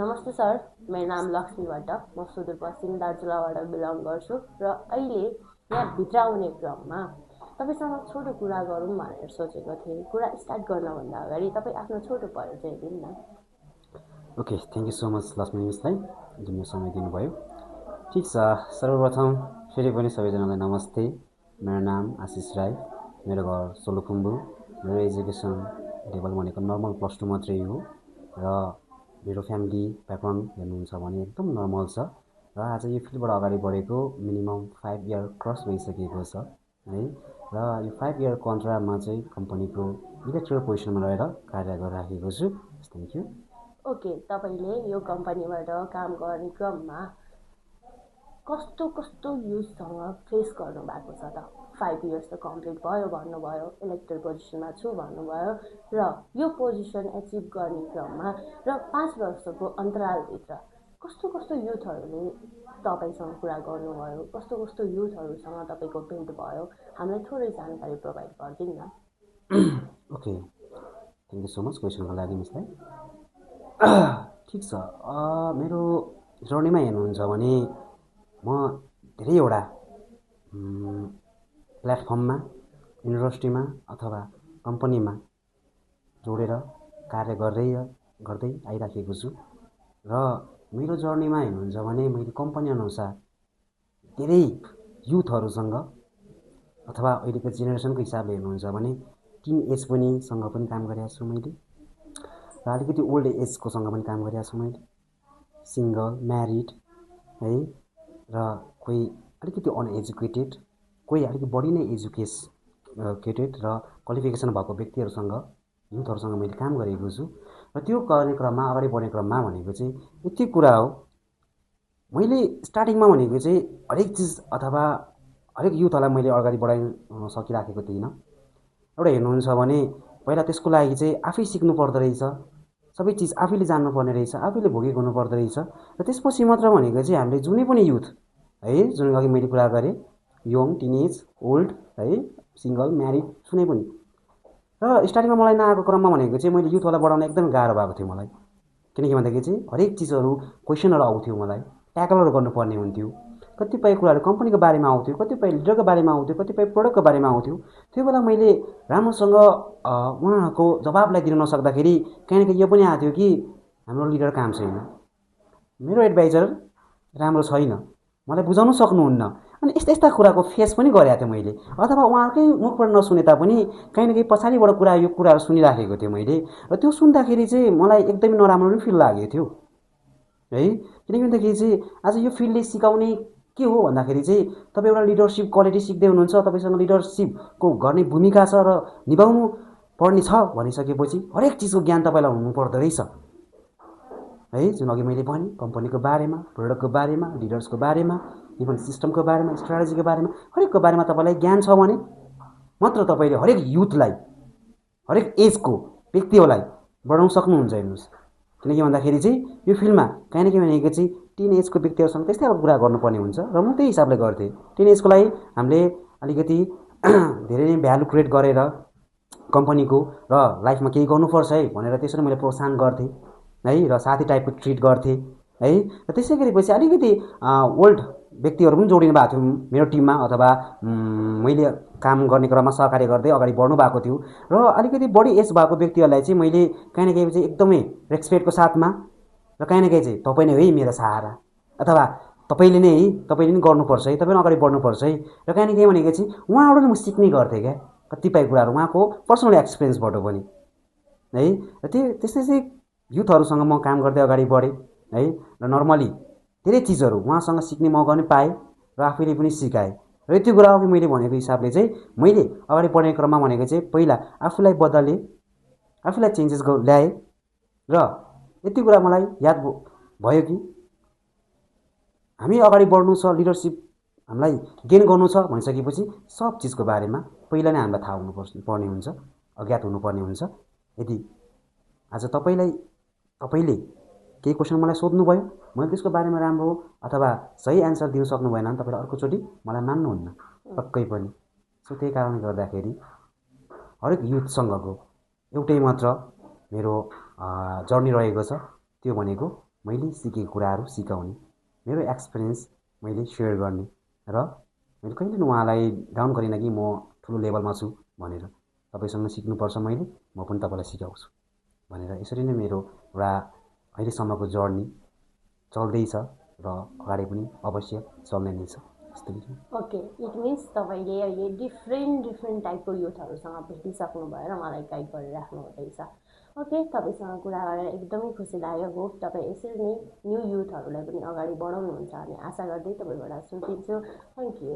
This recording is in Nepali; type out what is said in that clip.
नमस्ते सर, मेरो नाम लक्ष्मीबाट म सुदूरपश्चिम दार्चुलाबाट बिलङ गर्छु र अहिले यहाँ भित्र आउने क्रममा तपाईसँग छोटो कुरा गरौँ भनेर सोचेको थिएँ। कुरा स्टार्ट गर्नभन्दा अगाडि तपाईँ आफ्नो छोटो परिचय दिनु न। Okay, thank you so much Lakshmi मिसलाई जुन यो समय दिनुभयो। ठिक छ, सर्वप्रथम फेरि पनि सबैजनालाई नमस्ते। मेरो नाम आशिष राई, मेरो घर सोलुखुम्बु, मेरो एजुकेसन लेभल भनेको नर्मल +2 मात्रै हो र मेरो फ्यामिली ब्याकग्राउन्ड हेर्नुहुन्छ भने एकदम नर्मल छ र आज यो फिल्डबाट अगाडि बढेको मिनिमम 5 इयर क्रस भइसकेको छ है। र यो 5 इयर कन्ट्रामा चाहिँ कम्पनीको इलेक्ट्रिकल पोजिसनमा रहेर कार्य गरिराखेको छु। Thank you. ओके, तपाईँले यो कम्पनीबाट काम गर्ने क्रममा कस्तो कस्तो युजसँग फेस गर्नु भएको छ त? 5 इयर्स त कम्प्लिट भयो भन्नुभयो, इलेक्टेड पोजिसनमा छु भन्नुभयो र यो पोजिसन एचिभ गर्ने क्रममा र 5 वर्षको अन्तरालभित्र कस्तो कस्तो युथहरूले तपाईँसँग कुरा गर्नुभयो, कस्तो कस्तो युथहरूसँग तपाईँको भेट भयो, हामीलाई थोरै जानकारी प्रोभाइड गरिदिनु न। Okay, thank you so much क्वेसनको लागि मिसलाई। ठिक छ, मेरो जर्नीमा हेर्नुहुन्छ भने म धेरैवटा प्लेटफर्ममा, युनिभर्सिटीमा अथवा कम्पनीमा जोडेर कार्य गर्दै आइराखेको छु र मेरो जर्नीमा हेर्नुहुन्छ भने मैले कम्पनी अनुसार धेरै युथहरूसँग अथवा अहिलेको जेनेरेसनको हिसाबले हेर्नुहुन्छ भने टिन एज सँग पनि काम गरेको छु मैले र अलिकति ओल्ड एजकोसँग पनि काम गरेको छु मैले, सिङ्गल, म्यारिड है, र कोही अलिकति अनएजुकेटेड, कोही अलिकति बढी नै एजुकेटेड र क्वालिफिकेसन भएको व्यक्तिहरूसँग, युथहरूसँग मैले काम गरेको छु। र त्यो गर्ने क्रममा, अगाडि बढ्ने क्रममा भनेको चाहिँ यति कुरा हो, मैले स्टार्टिङमा भनेको चाहिँ हरेक चिज अथवा हरेक युथहरूलाई मैले अगाडि बढाइ सकिराखेको थिइनँ। एउटा हेर्नुहुन्छ भने पहिला त्यसको लागि चाहिँ आफै सिक्नु पर्दो रहेछ, सबै चिज आफैले जान्नुपर्ने रहेछ, आफैले भोगेको हुनुपर्दो रहेछ। र त्यसपछि मात्र भनेको चाहिँ हामीले जुनै पनि युथ है, जुन अघि मैले कुरा गरेँ, यङ, टिनेज, ओल्ड है, सिङ्गल, म्यारिड, जुनै पनि। र स्टार्टिङमा मलाई नआएको क्रममा भनेको चाहिँ मैले युथहरूलाई बढाउन एकदमै गाह्रो भएको थियो मलाई, किनकि भन्दाखेरि चाहिँ हरेक चिजहरू क्वेसनहरू आउँथ्यो, मलाई ट्याकलहरू गर्नुपर्ने हुन्थ्यो। कतिपय कुराहरू कम्पनीको बारेमा आउँथ्यो, कतिपय लिडरको बारेमा आउँथ्यो, कतिपय प्रोडक्टको बारेमा आउँथ्यो। त्यो बेला मैले राम्रोसँग उहाँहरूको जवाबलाई दिन नसक्दाखेरि कहीँ न कहीँ यो पनि आएको थियो कि हाम्रो लिडर काम छैन, मेरो एडभाइजर राम्रो छैन, मलाई बुझाउनु सक्नुहुन्न। अनि यस्ता यस्ता कुराको फेस पनि गरेको थिएँ मैले, अथवा उहाँकै मुखबाट नसुने तापनि कहीँ न कहीँ पछाडिबाट यो कुराहरू सुनिराखेको थिएँ मैले। र त्यो सुन्दाखेरि चाहिँ मलाई एकदमै नराम्रो पनि फिल लागेको थियो है, किनकि भन्दाखेरि चाहिँ आज यो फिल्डले सिकाउने के हो भन्दाखेरि चाहिँ तपाईँ एउटा लिडरसिप क्वालिटी सिक्दै हुनुहुन्छ, तपाईँसँग लिडरसिपको गर्ने भूमिका छ र निभाउनु पर्ने छ भनिसकेपछि हरेक चिजको ज्ञान तपाईँलाई हुनुपर्दो रहेछ है। जुन अघि मैले भने कम्पनीको बारेमा, प्रोडक्टको बारेमा, लिडर्सको बारेमा, इभन सिस्टमको बारेमा, स्ट्राटेजीको बारेमा, हरेकको बारेमा तपाईँलाई ज्ञान छ भने मात्र तपाईँले हरेक युथलाई, हरेक एजको व्यक्तिहरूलाई बढाउन सक्नुहुन्छ। हेर्नुहोस्, किनकि भन्दाखेरि चाहिँ यो फिल्डमा कहीँ न कहीँ भनेको चाहिँ टिन एजको व्यक्तिहरूसँग त्यस्तै अब कुरा गर्नुपर्ने हुन्छ र म त्यही हिसाबले गर्थेँ। टिन एजको लागि हामीले अलिकति धेरै नै भ्यालु क्रिएट गरेर कम्पनीको र लाइफमा केही गर्नुपर्छ है भनेर त्यसरी मैले प्रोत्साहन गर्थेँ है, र साथी टाइपको ट्रिट गर्थेँ है। र त्यसै गरेपछि अलिकति ओल्ड व्यक्तिहरू पनि जोडिनु भएको थियो मेरो टिममा, अथवा मैले काम गर्ने क्रममा सहकार्य गर्दै अगाडि बढ्नु भएको थियो। र अलिकति बढी एज भएको व्यक्तिहरूलाई चाहिँ मैले कहीँ न कहीँ चाहिँ एकदमै रेस्पेक्टको साथमा र कहीँ न कहीँ चाहिँ तपाईँ नै है मेरो सहारा, अथवा तपाईँले नै गर्नुपर्छ है, तपाईँ अगाडि बढ्नुपर्छ है। र कहीँ न कहीँ भनेको चाहिँ उहाँबाट म सिक्ने गर्थेँ क्या, कतिपय कुराहरू उहाँको पर्सनल एक्सपिरियन्सबाट पनि है। र त्यस्तै चाहिँ युथहरूसँग म काम गर्दै अगाडि बढेँ है, र नर्मली धेरै चिजहरू उहाँसँग सिक्ने मौका पनि पाएँ र आफैले पनि सिकाएँ। र त्यो कुरा अघि मैले भनेको हिसाबले चाहिँ मैले अगाडि बढ्ने क्रममा भनेको चाहिँ पहिला आफूलाई बदलेँ, आफूलाई चेन्जेस ल्याएँ र यति कुरा मलाई याद भयो कि हामी अगाडि बढ्नु छ, लिडरसिप हामीलाई गेन गर्नु छ भनिसकेपछि सब चिजको बारेमा पहिला नै हामीलाई थाहा हुनुपर्ने हुन्छ, अज्ञात हुनुपर्ने हुन्छ। यदि आज तपाईँले केही क्वेसन मलाई सोध्नुभयो, मैले त्यसको बारेमा राम्रो अथवा सही एन्सर दिन सक्नु भएन भने तपाईँले अर्कोचोटि मलाई मान्नुहुन्न पक्कै पनि। सो त्यही कारणले गर्दाखेरि हरेक युथसँगको एउटै मात्र मेरो जर्नी रहेको छ, त्यो भनेको मैले सिकेको कुराहरू सिकाउने, मेरो एक्सपिरियन्स मैले सेयर गर्ने र मैले कहिले पनि उहाँलाई डाउन गरिनँ कि म ठुलो लेभलमा छु भनेर। तपाईँसँग सिक्नुपर्छ मैले, म पनि तपाईँलाई सिकाउँछु भनेर यसरी नै मेरो एउटा अहिलेसम्मको जर्नी चल्दैछ र अगाडि पनि अवश्य चल्ने नै छ। ओके, इट मिन्स तपाईँले अहिले डिफ्रेन्ट टाइपको युथहरूसँग भेटिसक्नु भयो र मलाई गाइड गरिराख्नु हुँदैछ। ओके, तपाईँसँग कुरा गरेर एकदमै खुसी लाग्यो। होप तपाईँ यसरी नै न्यू युथहरूलाई पनि अगाडि बढाउनुहुन्छ भन्ने आशा गर्दै तपाईँबाट सुनिदिन्छु। Thank you.